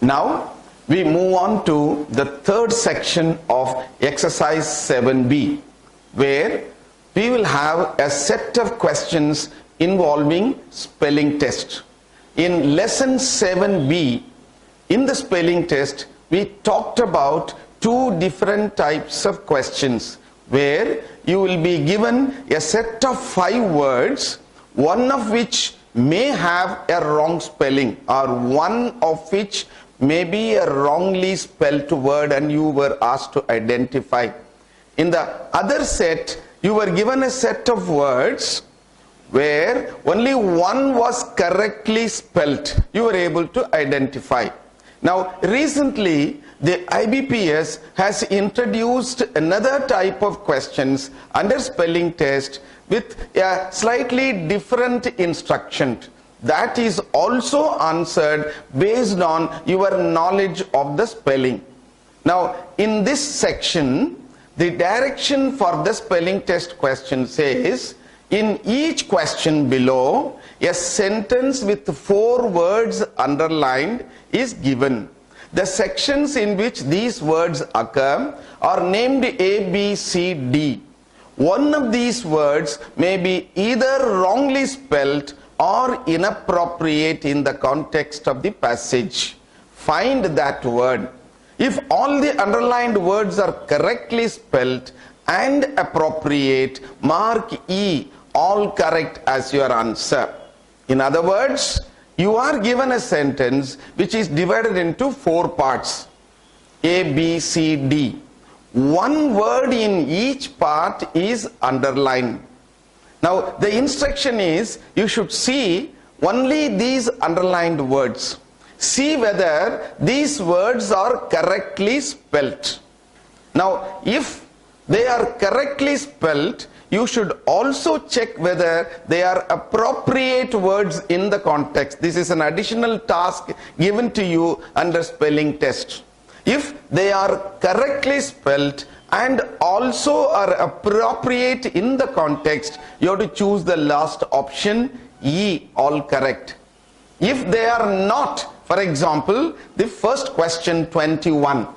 Now we move on to the third section of exercise 7b, where we will have a set of questions involving spelling test. In lesson 7b, in the spelling test, we talked about two different types of questions, where you will be given a set of 5 words, one of which may have a wrong spelling, or one of which may be a wrongly spelled word, and you were asked to identify. In the other set, you were given a set of words where only one was correctly spelled. You were able to identify. Now, recently, the IBPS has introduced another type of questions under spelling test with a slightly different instruction that is also answered based on your knowledge of the spelling. Now, in this section, the direction for the spelling test question says, in each question below, a sentence with 4 words underlined is given. The sections in which these words occur are named A, B, C, D. One of these words may be either wrongly spelled or inappropriate in the context of the passage. Find that word. If all the underlined words are correctly spelled and appropriate, mark E, all correct, as your answer. In other words, you are given a sentence which is divided into 4 parts, A, B, C, D. One word in each part is underlined. Now, the instruction is, you should see only these underlined words. See whether these words are correctly spelled. Now, if they are correctly spelled, you should also check whether they are appropriate words in the context. This is an additional task given to you under spelling test. If they are correctly spelled and also are appropriate in the context, you have to choose the last option, E, all correct. If they are not, for example, the first question 21,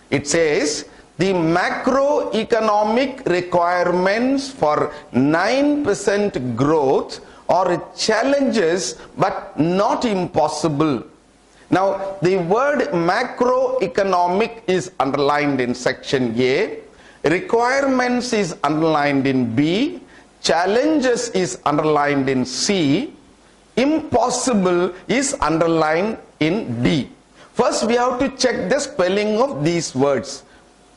it says, the macroeconomic requirements for 9% growth are challenges but not impossible. Now, the word macroeconomic is underlined in section A, requirements is underlined in B, challenges is underlined in C, impossible is underlined in D. First, we have to check the spelling of these words.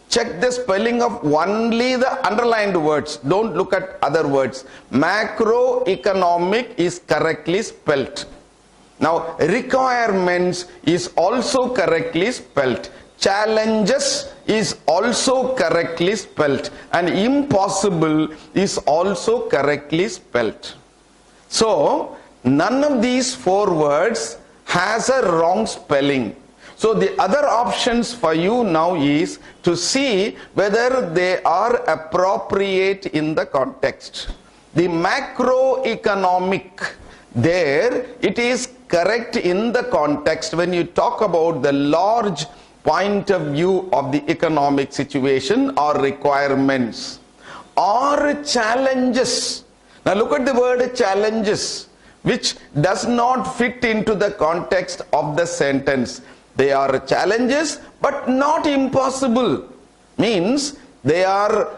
Check the spelling of only the underlined words. Don't look at other words. Macroeconomic is correctly spelled. Now, requirements is also correctly spelled. Challenges is also correctly spelled. And impossible is also correctly spelled. So, none of these 4 words has a wrong spelling. So the other options for you now is to see whether they are appropriate in the context. The macroeconomic, there it is correct in the context when you talk about the large point of view of the economic situation or requirements. Or challenges. Now look at the word challenges, which does not fit into the context of the sentence. They are challenges but not impossible. Means they are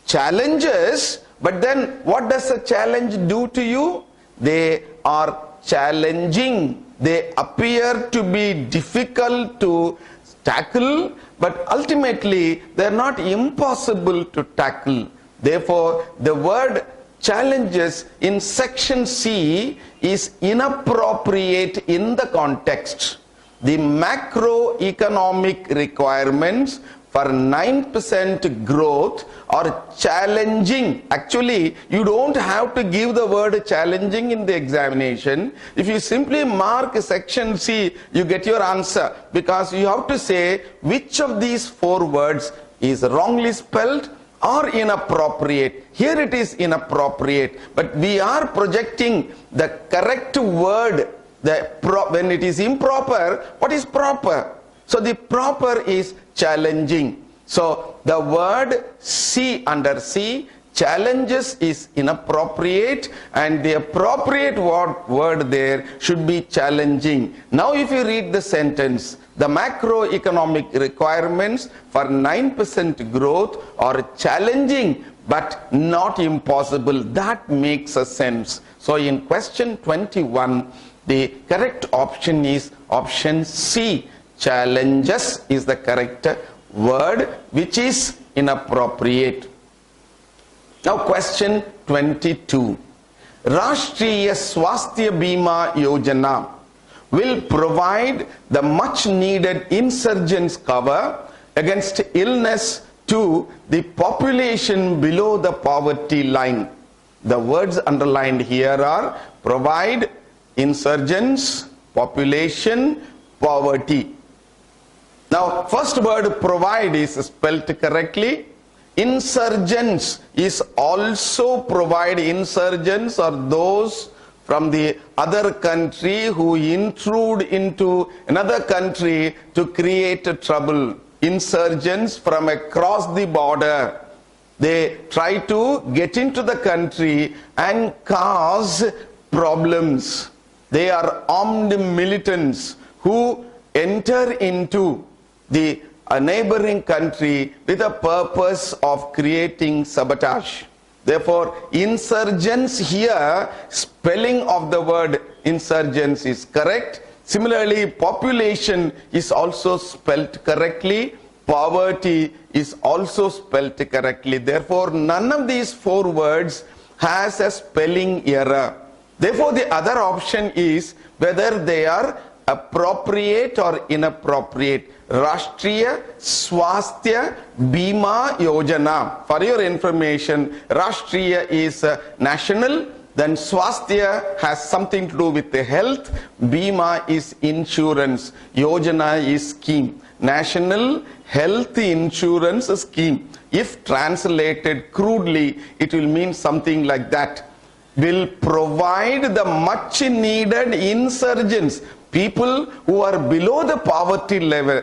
challenges, but then what does a challenge do to you? They are challenging. They appear to be difficult to tackle, but ultimately they are not impossible to tackle. Therefore, the word challenges in section C is inappropriate in the context. The macroeconomic requirements for 9% growth are challenging. Actually, you don't have to give the word challenging in the examination. If you simply mark section C, you get your answer, because you have to say which of these 4 words is wrongly spelled or inappropriate. Here it is inappropriate, but we are projecting the correct word, when it is improper, what is proper? So the proper is challenging. So the word C, under C, challenges is inappropriate, and the appropriate word there should be challenging. Now if you read the sentence, the macroeconomic requirements for 9% growth are challenging but not impossible. That makes a sense. So in question 21, the correct option is option C. Challenges is the correct word, which is inappropriate. Now question 22. Rashtriya Swasthya Bima Yojana will provide the much needed insurgents cover against illness to the population below the poverty line. The words underlined here are provide, insurgents, population, poverty. Now first word provide is spelled correctly. Insurgents is also provide. Insurgents are those from the other country who intrude into another country to create trouble. Insurgents from across the border. They try to get into the country and cause problems. They are armed militants who enter into the neighboring country with the purpose of creating sabotage. Therefore, insurgents here, spelling of the word insurgents is correct. Similarly, population is also spelled correctly. Poverty is also spelled correctly. Therefore, none of these four words has a spelling error. Therefore, the other option is whether they are appropriate or inappropriate. Rashtriya Swasthya Bima Yojana. For your information, Rashtriya is national, then Swasthya has something to do with the health, Bima is insurance, Yojana is scheme. National Health Insurance Scheme. If translated crudely, it will mean something like that. Will provide the much needed insurgents, people who are below the poverty level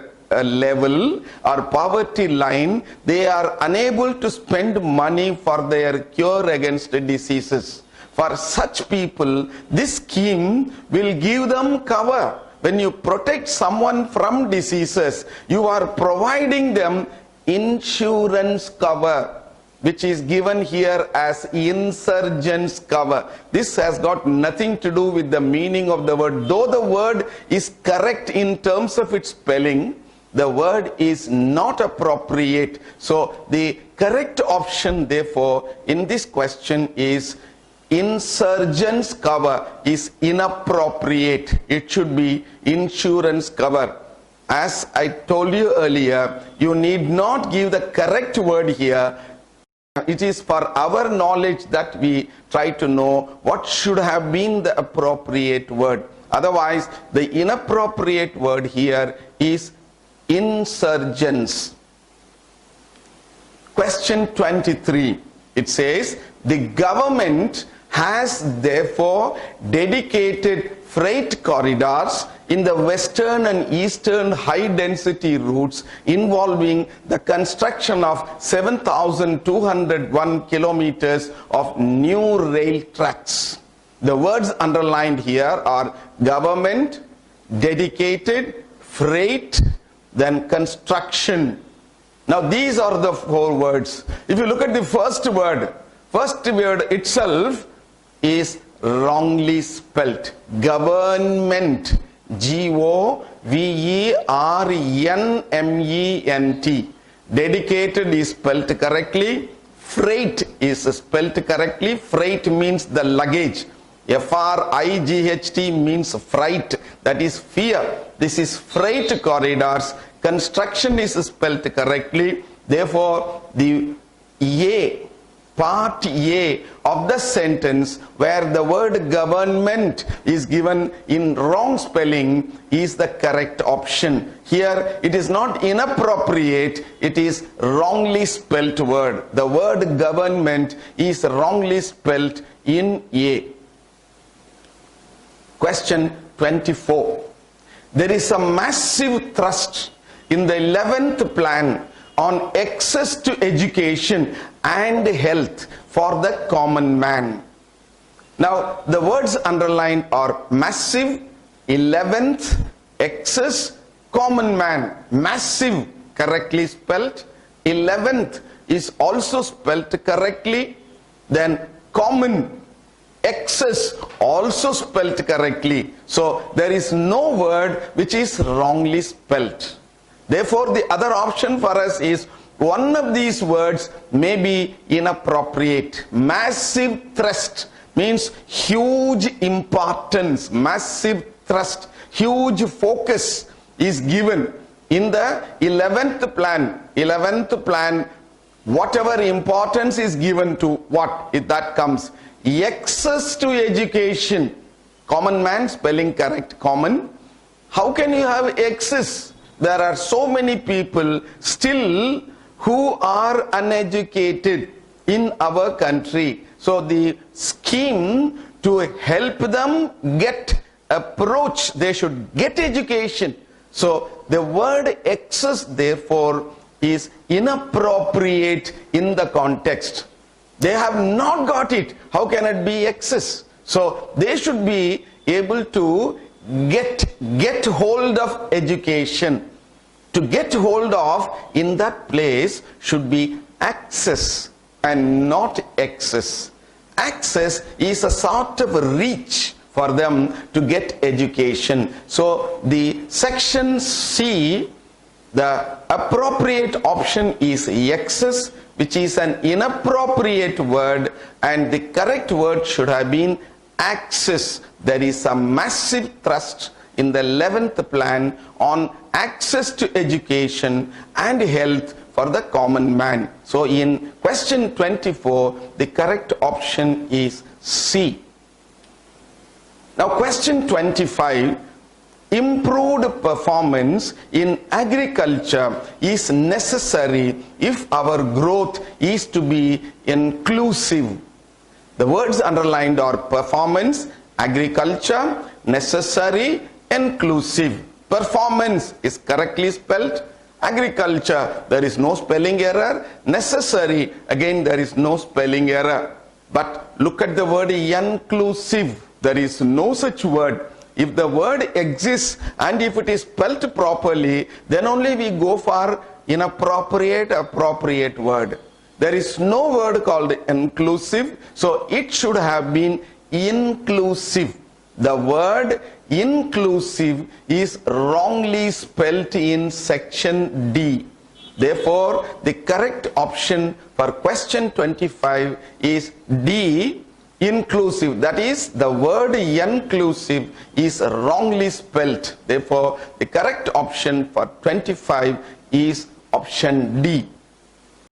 or poverty line. They are unable to spend money for their cure against diseases. For such people, this scheme will give them cover. When you protect someone from diseases, you are providing them insurance cover, which is given here as insurgents cover. This has got nothing to do with the meaning of the word. Though the word is correct in terms of its spelling, the word is not appropriate. So the correct option, therefore, in this question is insurgents cover is inappropriate. It should be insurance cover. As I told you earlier, you need not give the correct word here. It is for our knowledge that we try to know what should have been the appropriate word. Otherwise, the inappropriate word here is insurgents. Question 23. It says, the government has therefore dedicated freight corridors in the western and eastern high density routes involving the construction of 7,201 kilometers of new rail tracks. The words underlined here are government, dedicated, freight, then construction. Now these are the four words. If you look at the first word itself is wrongly spelt. Government, G-O-V-E-R-N-M-E-N-T. Dedicated is spelt correctly. Freight is spelt correctly. Freight means the luggage. F-R-I-G-H-T means fright, that is fear. This is freight corridors. Construction is spelt correctly. Therefore, the A, part A of the sentence where the word government is given in wrong spelling is the correct option. Here it is not inappropriate, it is wrongly spelt word. The word government is wrongly spelt in A. Question 24. There is a massive thrust in the 11th plan on access to education and health for the common man. Now, the words underlined are massive, 11th, access, common man. Massive, correctly spelled. 11th is also spelled correctly. Then common, access, also spelled correctly. So there is no word which is wrongly spelled. Therefore, the other option for us is one of these words may be inappropriate. Massive thrust means huge importance, massive thrust, huge focus is given in the 11th plan. 11th plan, whatever importance is given to what? If that comes, access to education. Common man, spelling correct, common. How can you have access? There are so many people still who are uneducated in our country. So the scheme to help them get approach, they should get education. So the word access therefore is inappropriate in the context. They have not got it. How can it be access? So they should be able to get hold of education. To get hold of in that place should be access and not access. Access is a sort of reach for them to get education. So the section C, the appropriate option is access, which is an inappropriate word, and the correct word should have been access. There is a massive thrust in the 11th plan on access to education and health for the common man. So in question 24, the correct option is C. Now question 25, improved performance in agriculture is necessary if our growth is to be inclusive. The words underlined are performance, agriculture, necessary, inclusive. Performance is correctly spelled. Agriculture, there is no spelling error. Necessary, again there is no spelling error. But look at the word inclusive. There is no such word. If the word exists and if it is spelled properly, then only we go for inappropriate, appropriate word. There is no word called inclusive, so it should have been inclusive. The word inclusive is wrongly spelled in section D. Therefore, the correct option for question 25 is D, inclusive. That is, the word inclusive is wrongly spelled. Therefore, the correct option for 25 is option D.